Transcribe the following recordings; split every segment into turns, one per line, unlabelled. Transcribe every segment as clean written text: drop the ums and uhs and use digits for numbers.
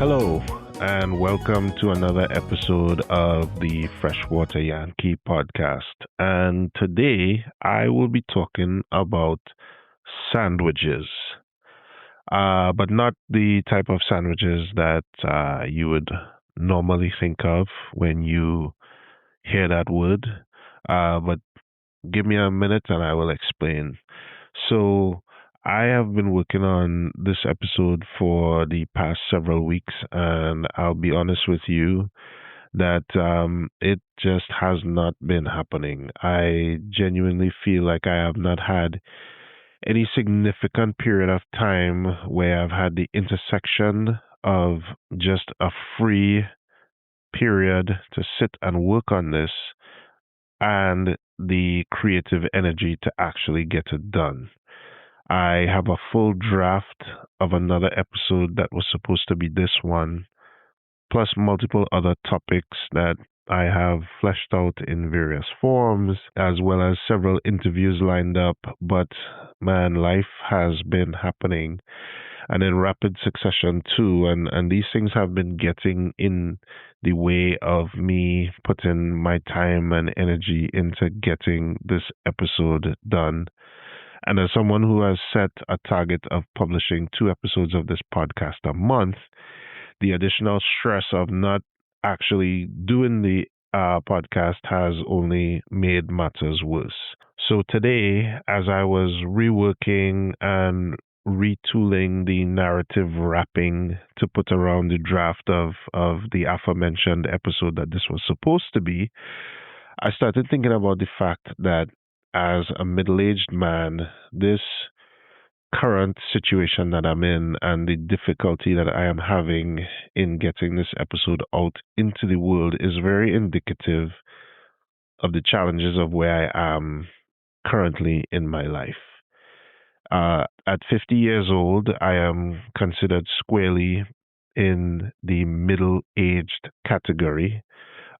Hello, and welcome to another episode of the Freshwater Yankee podcast. And today I will be talking about sandwiches, but not the type of sandwiches that you would normally think of when you hear that word. But give me a minute and I will explain. So, I have been working on this episode for the past several weeks, and I'll be honest with you that it just has not been happening. I genuinely feel like I have not had any significant period of time where I've had the intersection of just a free period to sit and work on this and the creative energy to actually get it done. I have a full draft of another episode that was supposed to be this one, plus multiple other topics that I have fleshed out in various forms, as well as several interviews lined up. But man, life has been happening and in rapid succession too. And these things have been getting in the way of me putting my time and energy into getting this episode done. And as someone who has set a target of publishing 2 episodes of this podcast a month, the additional stress of not actually doing the podcast has only made matters worse. So today, as I was reworking and retooling the narrative wrapping to put around the draft of the aforementioned episode that this was supposed to be, I started thinking about the fact that as a middle aged man, this current situation that I'm in and the difficulty that I am having in getting this episode out into the world is very indicative of the challenges of where I am currently in my life. At 50 years old, I am considered squarely in the middle aged category.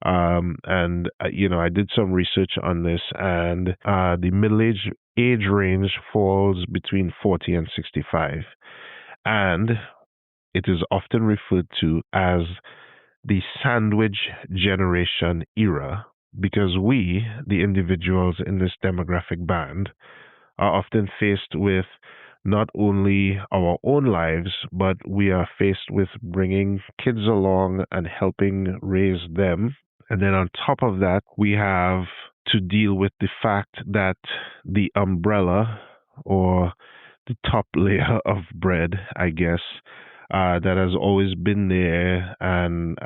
I did some research on this, and the age range falls between 40 and 65. And it is often referred to as the sandwich generation era because we, the individuals in this demographic band, are often faced with not only our own lives, but we are faced with bringing kids along and helping raise them. And then on top of that, we have to deal with the fact that the umbrella or the top layer of bread, I guess, that has always been there and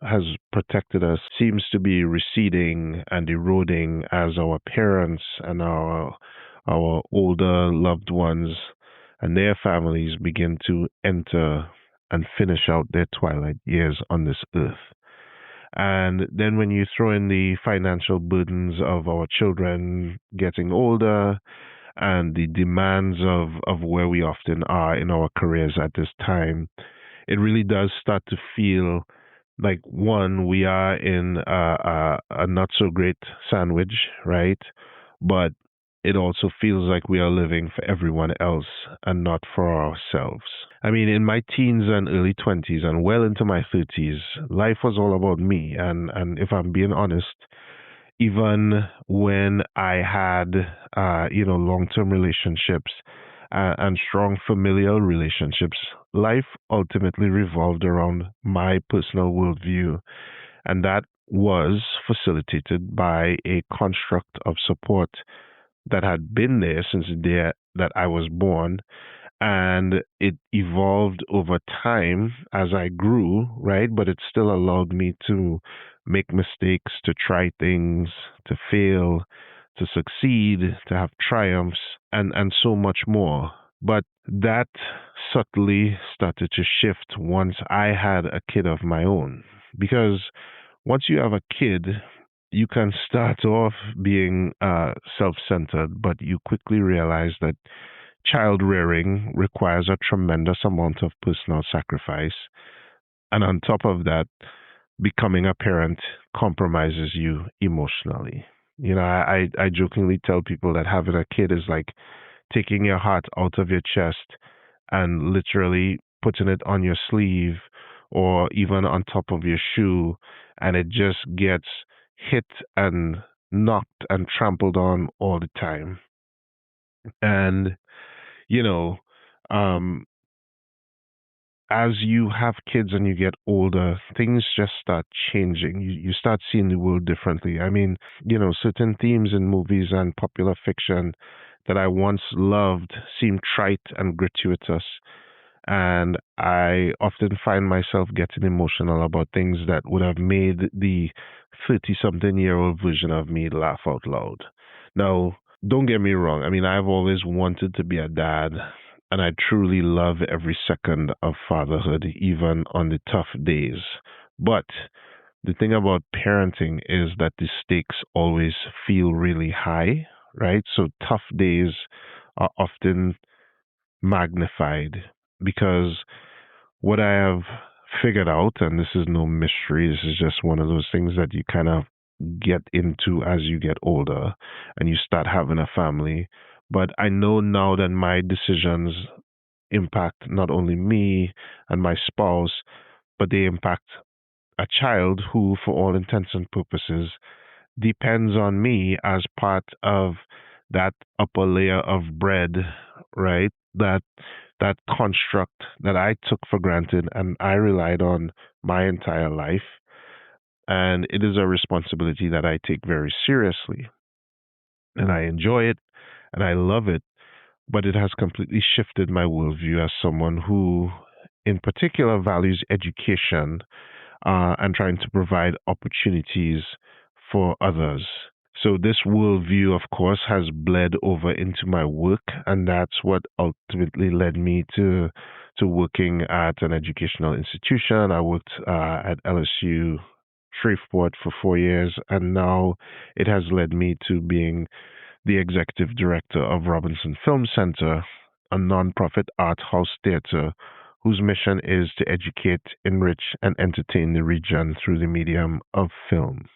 has protected us seems to be receding and eroding as our parents and our older loved ones and their families begin to enter and finish out their twilight years on this earth. And then when you throw in the financial burdens of our children getting older and the demands of where we often are in our careers at this time, it really does start to feel like, one, we are in a not so great sandwich, right? But it also feels like we are living for everyone else and not for ourselves. I mean, in my teens and early 20s and well into my 30s, life was all about me. And if I'm being honest, even when I had, long-term relationships and strong familial relationships, life ultimately revolved around my personal worldview. And that was facilitated by a construct of support that had been there since the day that I was born. And it evolved over time as I grew, right? But it still allowed me to make mistakes, to try things, to fail, to succeed, to have triumphs, and so much more. But that subtly started to shift once I had a kid of my own. Because once you have a kid, you can start off being self-centered, but you quickly realize that child rearing requires a tremendous amount of personal sacrifice. And on top of that, becoming a parent compromises you emotionally. I jokingly tell people that having a kid is like taking your heart out of your chest and literally putting it on your sleeve or even on top of your shoe, and it just gets hit and knocked and trampled on all the time. And, you know, um, as you have kids and you get older, things just start changing. You start seeing the world differently. I mean, certain themes in movies and popular fiction that I once loved seem trite and gratuitous. And I often find myself getting emotional about things that would have made the 30 something year old version of me laugh out loud. Now, don't get me wrong. I mean, I've always wanted to be a dad, and I truly love every second of fatherhood, even on the tough days. But the thing about parenting is that the stakes always feel really high, right? So tough days are often magnified because what I have figured out, and this is no mystery, this is just one of those things that you kind of get into as you get older and you start having a family. But I know now that my decisions impact not only me and my spouse, but they impact a child who, for all intents and purposes, depends on me as part of that upper layer of bread, right? That construct that I took for granted and I relied on my entire life. And it is a responsibility that I take very seriously. And I enjoy it and I love it. But it has completely shifted my worldview as someone who, in particular, values education and trying to provide opportunities for others. So this worldview, of course, has bled over into my work, and that's what ultimately led me to working at an educational institution. I worked at LSU Shreveport for 4 years, and now it has led me to being the executive director of Robinson Film Center, a nonprofit art house theater whose mission is to educate, enrich, and entertain the region through the medium of film.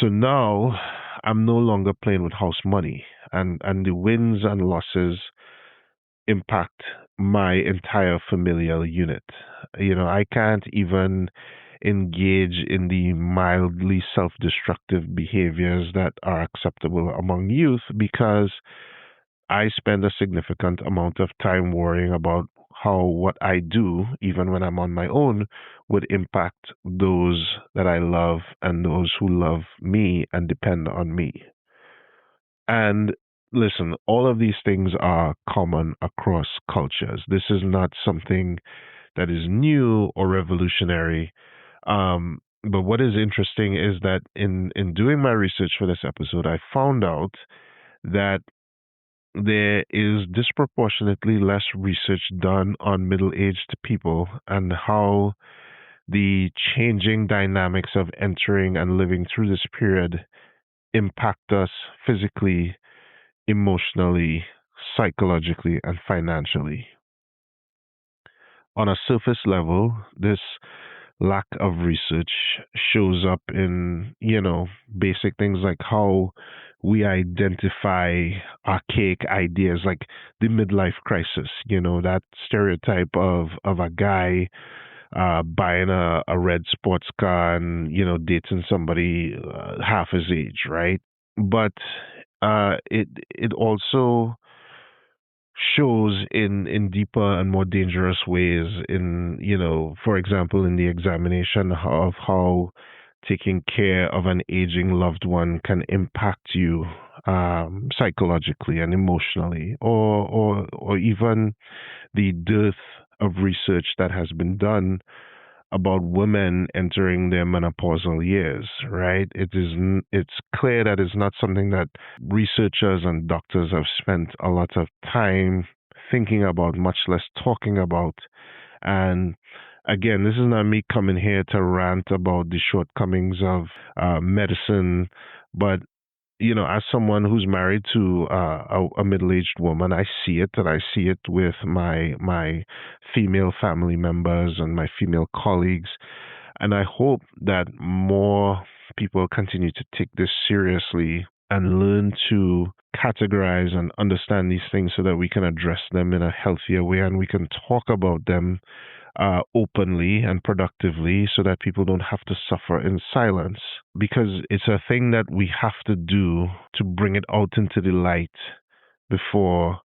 So now I'm no longer playing with house money, and the wins and losses impact my entire familial unit. I can't even engage in the mildly self destructive behaviors that are acceptable among youth because I spend a significant amount of time worrying about how what I do, even when I'm on my own, would impact those that I love and those who love me and depend on me. And listen, all of these things are common across cultures. This is not something that is new or revolutionary. But what is interesting is that in doing my research for this episode, I found out that there is disproportionately less research done on middle aged people and how the changing dynamics of entering and living through this period impact us physically, emotionally, psychologically, and financially. On a surface level, this lack of research shows up in, basic things like how we identify archaic ideas like the midlife crisis, that stereotype of a guy buying a red sports car and, dating somebody half his age, right? But it also shows in deeper and more dangerous ways in for example in the examination of how taking care of an aging loved one can impact you psychologically and emotionally or even the dearth of research that has been done about women entering their menopausal years, right? It's clear that it's not something that researchers and doctors have spent a lot of time thinking about, much less talking about. And again, this is not me coming here to rant about the shortcomings of medicine, but as someone who's married to a middle-aged woman, I see it, and I see it with my female family members and my female colleagues, and I hope that more people continue to take this seriously and learn to categorize and understand these things so that we can address them in a healthier way and we can talk about them openly and productively so that people don't have to suffer in silence. Because it's a thing that we have to do to bring it out into the light before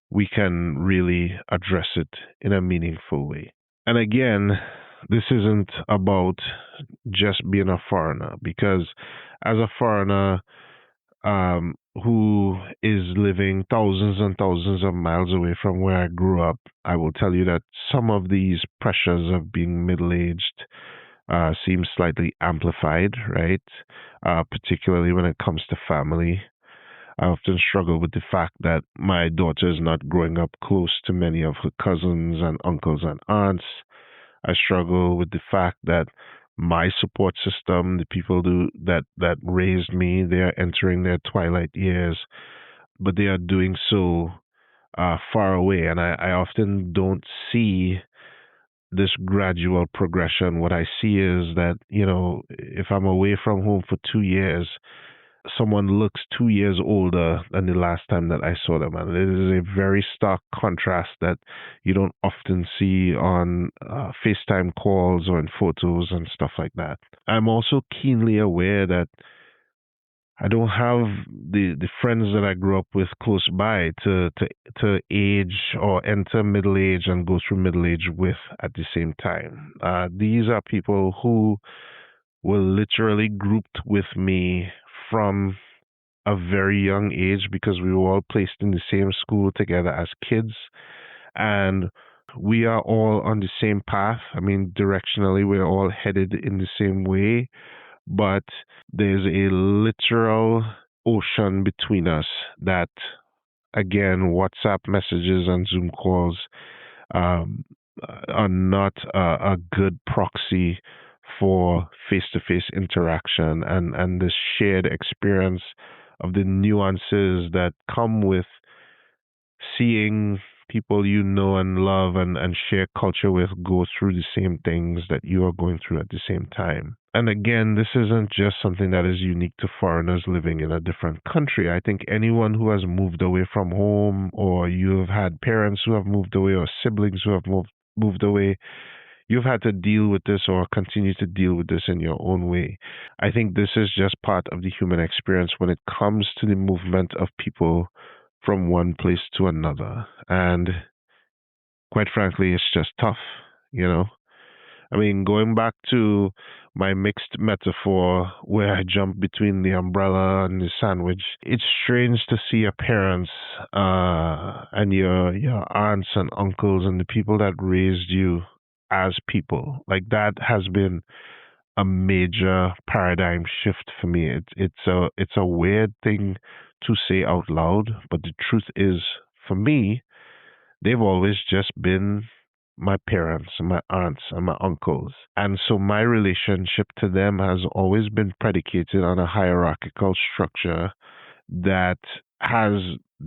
we can really address it in a meaningful way. And again, this isn't about just being a foreigner, because as a foreigner, who is living thousands and thousands of miles away from where I grew up, I will tell you that some of these pressures of being middle aged seem slightly amplified, right? Particularly when it comes to family. I often struggle with the fact that my daughter is not growing up close to many of her cousins and uncles and aunts. I struggle with the fact that my support system, the people that raised me, they are entering their twilight years, but they are doing so far away, and I often don't see this gradual progression. What I see is that, if I'm away from home for 2 years, someone looks 2 years older than the last time that I saw them. And it is a very stark contrast that you don't often see on FaceTime calls or in photos and stuff like that. I'm also keenly aware that I don't have the friends that I grew up with close by to age or enter middle age and go through middle age with at the same time. These are people who were literally grouped with me from a very young age because we were all placed in the same school together as kids. And we are all on the same path. I mean, directionally, we're all headed in the same way, but there's a literal ocean between us that, again, WhatsApp messages and Zoom calls um, are not a good proxy for face-to-face interaction and the shared experience of the nuances that come with seeing people you know and love and share culture with go through the same things that you are going through at the same time. And again, this isn't just something that is unique to foreigners living in a different country. I think anyone who has moved away from home, or you've had parents who have moved away, or siblings who have moved away, you've had to deal with this or continue to deal with this in your own way. I think this is just part of the human experience when it comes to the movement of people from one place to another. And quite frankly, it's just tough, you know? I mean, going back to my mixed metaphor where I jump between the umbrella and the sandwich, it's strange to see your parents and your aunts and uncles and the people that raised you as people. Like that has been a major paradigm shift for me. It's a weird thing to say out loud, but the truth is, for me, they've always just been my parents, my aunts, and my uncles. And so my relationship to them has always been predicated on a hierarchical structure that has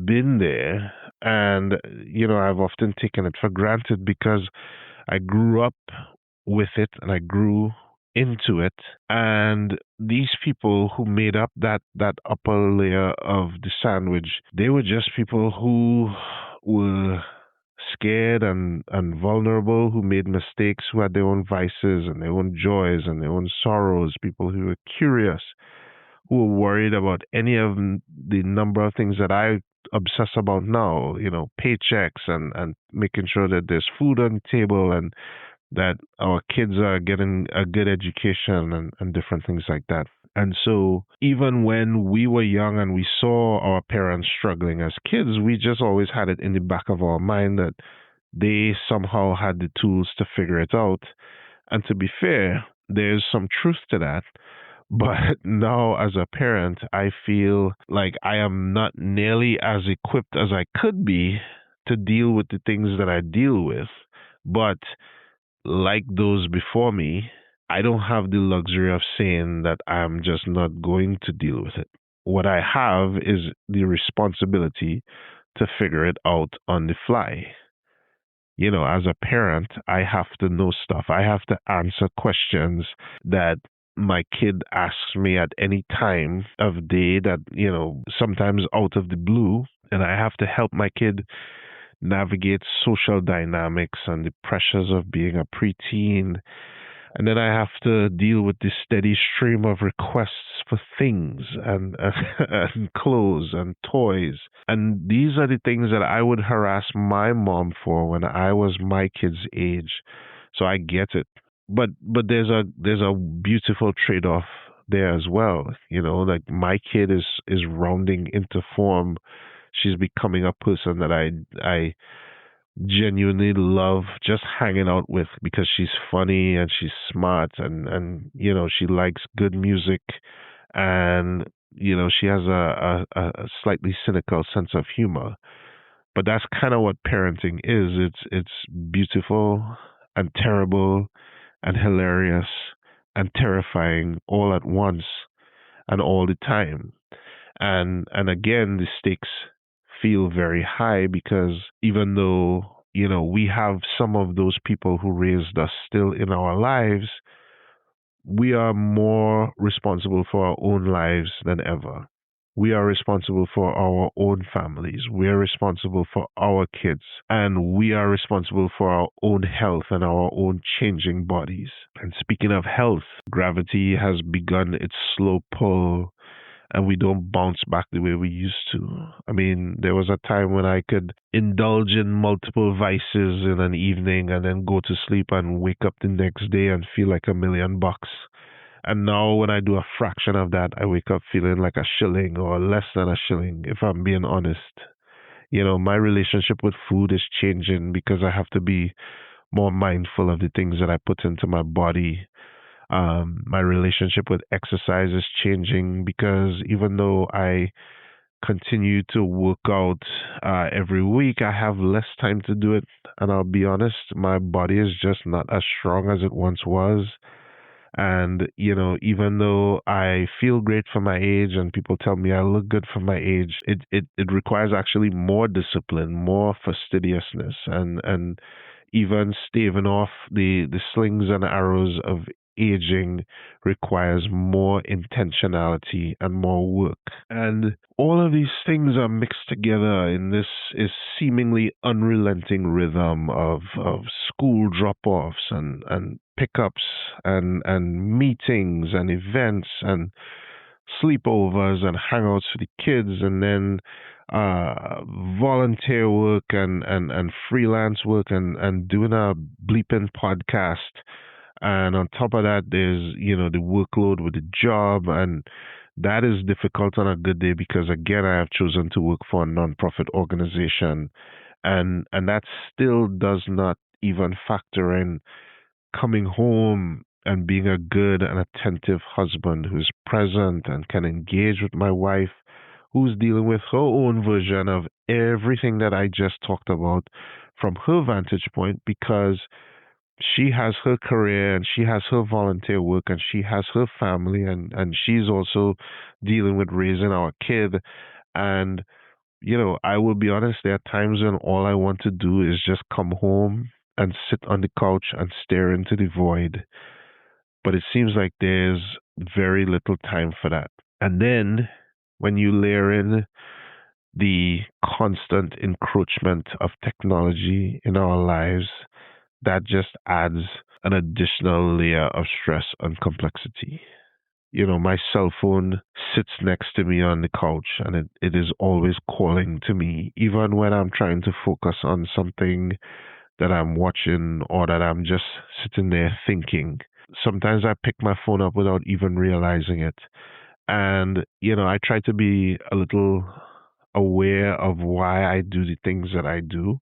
been there. And, I've often taken it for granted because I grew up with it and I grew into it. And these people who made up that upper layer of the sandwich, they were just people who were scared and vulnerable, who made mistakes, who had their own vices and their own joys and their own sorrows, people who were curious, who were worried about any of the number of things that I obsess about now, paychecks and making sure that there's food on the table and that our kids are getting a good education and different things like that. And so even when we were young and we saw our parents struggling as kids, we just always had it in the back of our mind that they somehow had the tools to figure it out. And to be fair, there's some truth to that. But now, as a parent, I feel like I am not nearly as equipped as I could be to deal with the things that I deal with. But like those before me, I don't have the luxury of saying that I'm just not going to deal with it. What I have is the responsibility to figure it out on the fly. As a parent, I have to know stuff. I have to answer questions that my kid asks me at any time of day that, sometimes out of the blue. And I have to help my kid navigate social dynamics and the pressures of being a preteen. And then I have to deal with this steady stream of requests for things and clothes and toys. And these are the things that I would harass my mom for when I was my kid's age. So I get it. But there's a beautiful trade off there as well. Like my kid is rounding into form. She's becoming a person that I genuinely love just hanging out with because she's funny and she's smart and she likes good music and she has a slightly cynical sense of humor. But that's kind of what parenting is. It's beautiful and terrible and hilarious and terrifying all at once and all the time. And again, the stakes feel very high because even though we have some of those people who raised us still in our lives, we are more responsible for our own lives than ever. We are responsible for our own families. We are responsible for our kids. And we are responsible for our own health and our own changing bodies. And speaking of health, gravity has begun its slow pull and we don't bounce back the way we used to. I mean, there was a time when I could indulge in multiple vices in an evening and then go to sleep and wake up the next day and feel like $1 million. And now, when I do a fraction of that, I wake up feeling like a shilling or less than a shilling, if I'm being honest. My relationship with food is changing because I have to be more mindful of the things that I put into my body. My relationship with exercise is changing because even though I continue to work out every week, I have less time to do it. And I'll be honest, my body is just not as strong as it once was. And, even though I feel great for my age and people tell me I look good for my age, it requires actually more discipline, more fastidiousness, and even staving off the slings and arrows of aging requires more intentionality and more work. And all of these things are mixed together in this is seemingly unrelenting rhythm of school drop-offs and pickups and meetings and events and sleepovers and hangouts for the kids and then uh volunteer work and freelance work and doing a bleeping podcast. And on top of that, there's, the workload with the job. And that is difficult on a good day because, again, I have chosen to work for a nonprofit organization. And that still does not even factor in coming home and being a good and attentive husband who's present and can engage with my wife, who's dealing with her own version of everything that I just talked about from her vantage point because she has her career and she has her volunteer work and she has her family and she's also dealing with raising our kid. And, I will be honest, there are times when all I want to do is just come home and sit on the couch and stare into the void. But it seems like there's very little time for that. And then when you layer in the constant encroachment of technology in our lives, that just adds an additional layer of stress and complexity. My cell phone sits next to me on the couch and it is always calling to me, even when I'm trying to focus on something that I'm watching or that I'm just sitting there thinking. Sometimes I pick my phone up without even realizing it. And, I try to be a little aware of why I do the things that I do.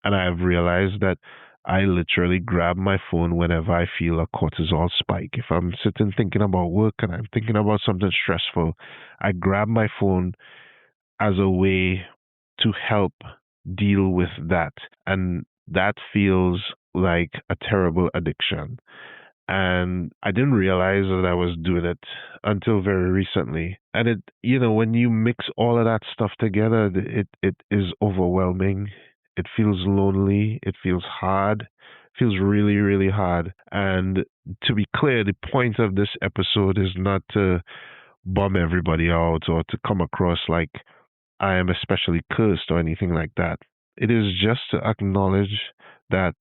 And I've realized that I literally grab my phone whenever I feel a cortisol spike. If I'm sitting thinking about work and I'm thinking about something stressful, I grab my phone as a way to help deal with that. And that feels like a terrible addiction. And I didn't realize that I was doing it until very recently. And when you mix all of that stuff together, it is overwhelming. It feels lonely. It feels hard. It feels really, really hard. And to be clear, the point of this episode is not to bum everybody out or to come across like I am especially cursed or anything like that. it is just to acknowledge that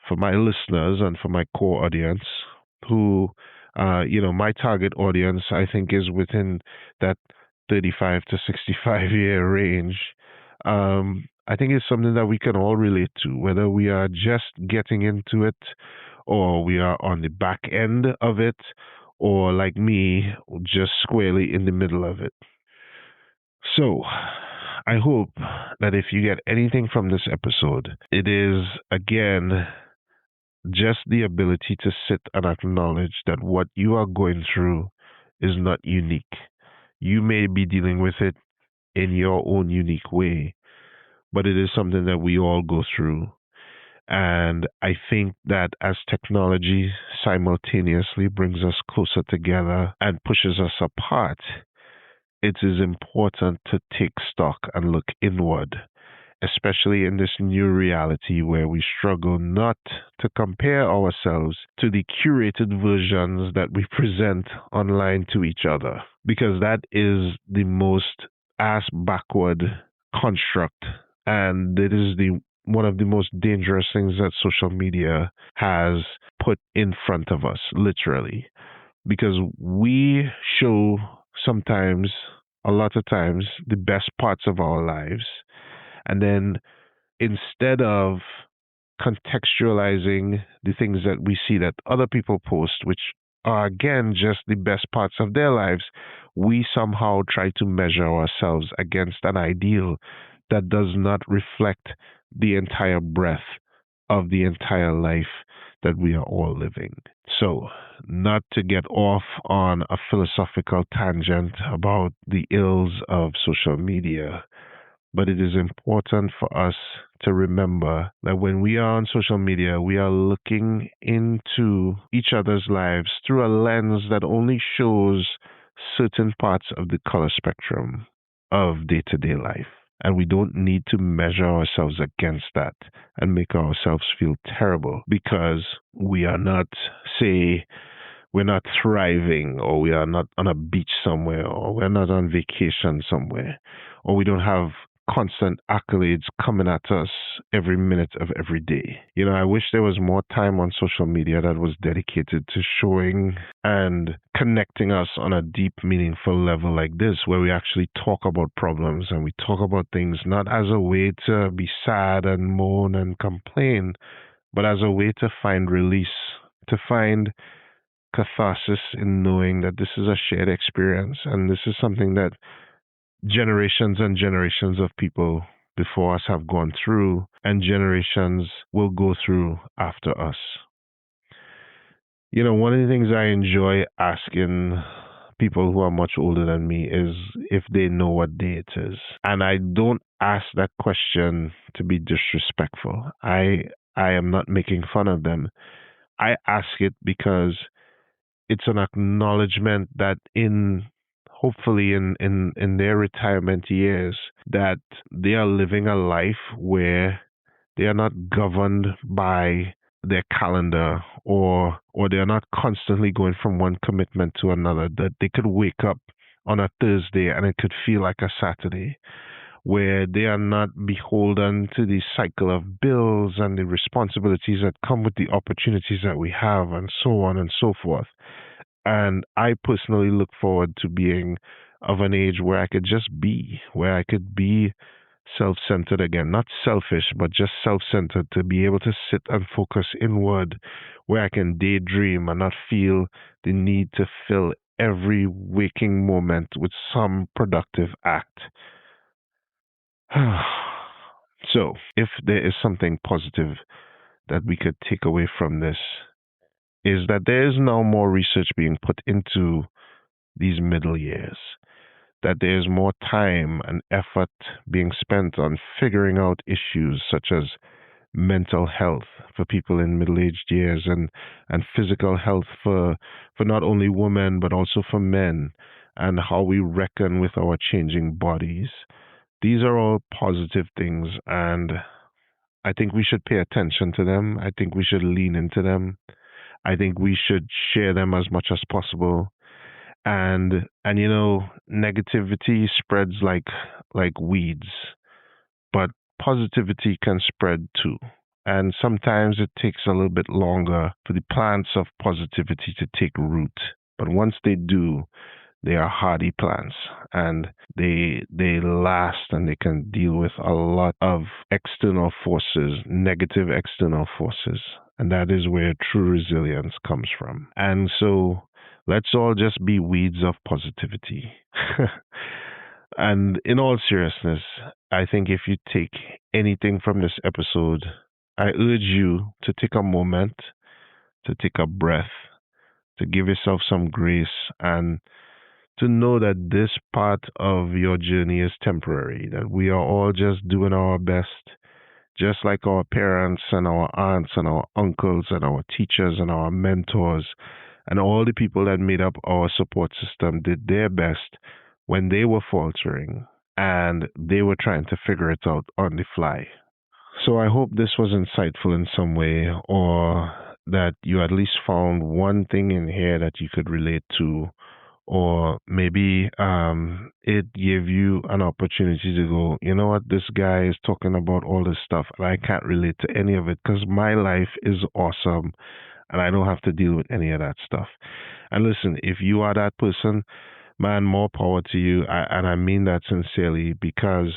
for my listeners and for my core audience, who, my target audience, I think, is within that 35 to 65-year range. I think it's something that we can all relate to, whether we are just getting into it or we are on the back end of it, or like me, just squarely in the middle of it. So, I hope that if you get anything from this episode, it is again just the ability to sit and acknowledge that what you are going through is not unique. You may be dealing with it in your own unique way, but it is something that we all go through. And I think that as technology simultaneously brings us closer together and pushes us apart, it is important to take stock and look inward, especially in this new reality where we struggle not to compare ourselves to the curated versions that we present online to each other, because that is the most ass backward construct, and it is the one of the most dangerous things that social media has put in front of us, literally, because we show sometimes, a lot of times, the best parts of our lives, and then instead of contextualizing the things that we see that other people post, which are again just the best parts of their lives, we somehow try to measure ourselves against an ideal that does not reflect the entire breadth of the entire life that we are all living. So, not to get off on a philosophical tangent about the ills of social media, but it is important for us to remember that when we are on social media, we are looking into each other's lives through a lens that only shows certain parts of the color spectrum of day to day life. And we don't need to measure ourselves against that and make ourselves feel terrible because we are not, say, we're not thriving, or we are not on a beach somewhere, or we're not on vacation somewhere, or we don't have constant accolades coming at us every minute of every day. I wish there was more time on social media that was dedicated to showing and connecting us on a deep, meaningful level like this, where we actually talk about problems and we talk about things not as a way to be sad and moan and complain, but as a way to find release, to find catharsis in knowing that this is a shared experience and this is something that generations and generations of people before us have gone through, and generations will go through after us. One of the things I enjoy asking people who are much older than me is if they know what day it is. And I don't ask that question to be disrespectful. I am not making fun of them. I ask it because it's an acknowledgement that hopefully in their retirement years, that they are living a life where they are not governed by their calendar, or they are not constantly going from one commitment to another, that they could wake up on a Thursday and it could feel like a Saturday, where they are not beholden to the cycle of bills and the responsibilities that come with the opportunities that we have, and so on and so forth. And I personally look forward to being of an age where I could just be, where I could be self centered again. Not selfish, but just self centered, to be able to sit and focus inward, where I can daydream and not feel the need to fill every waking moment with some productive act. So, if there is something positive that we could take away from this, is that there is now more research being put into these middle years, that there's more time and effort being spent on figuring out issues such as mental health for people in middle-aged years, and physical health for not only women but also for men, and how we reckon with our changing bodies. These are all positive things, and I think we should pay attention to them. I think we should lean into them. I think we should share them as much as possible. And negativity spreads like weeds, but positivity can spread too. And sometimes it takes a little bit longer for the plants of positivity to take root. But once they do, they are hardy plants, and they last, and they can deal with a lot of external forces, negative external forces. And that is where true resilience comes from. And so let's all just be weeds of positivity. And in all seriousness, I think if you take anything from this episode, I urge you to take a moment, to take a breath, to give yourself some grace, and to know that this part of your journey is temporary, that we are all just doing our best, just like our parents and our aunts and our uncles and our teachers and our mentors and all the people that made up our support system did their best when they were faltering and they were trying to figure it out on the fly. So I hope this was insightful in some way, or that you at least found one thing in here that you could relate to, or maybe it gave you an opportunity to go, you know what, this guy is talking about all this stuff and I can't relate to any of it because my life is awesome and I don't have to deal with any of that stuff. And listen, if you are that person, man, more power to you. And I mean that sincerely, because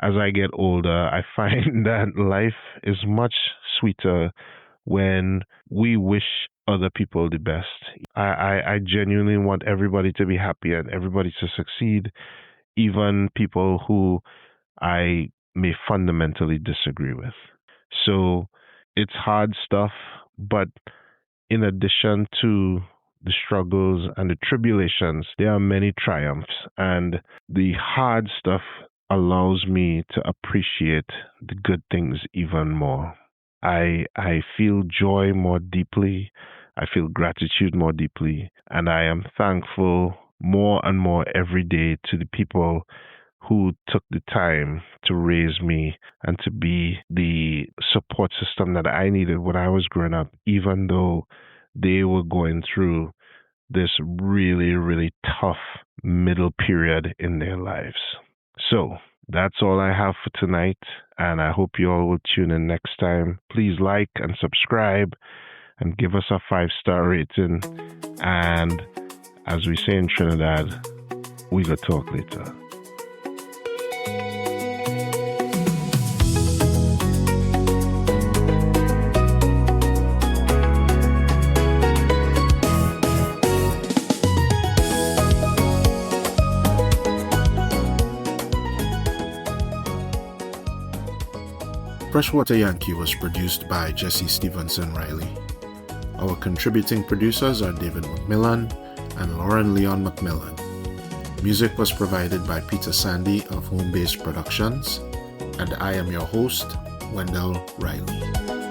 as I get older, I find that life is much sweeter when we wish other people the best. I genuinely want everybody to be happy and everybody to succeed, even people who I may fundamentally disagree with. So it's hard stuff, but in addition to the struggles and the tribulations, there are many triumphs, and the hard stuff allows me to appreciate the good things even more. I feel joy more deeply. I feel gratitude more deeply, and I am thankful more and more every day to the people who took the time to raise me and to be the support system that I needed when I was growing up, even though they were going through this really, really tough middle period in their lives. So that's all I have for tonight, and I hope you all will tune in next time. Please like and subscribe and give us a 5-star rating. And as we say in Trinidad, we go talk later.
Freshwater Yankee was produced by Jesse Stevenson Riley. Our contributing producers are David McMillan and Lauren Leon McMillan. Music was provided by Peter Sandy of Home Base Productions, and I am your host, Wendell Riley.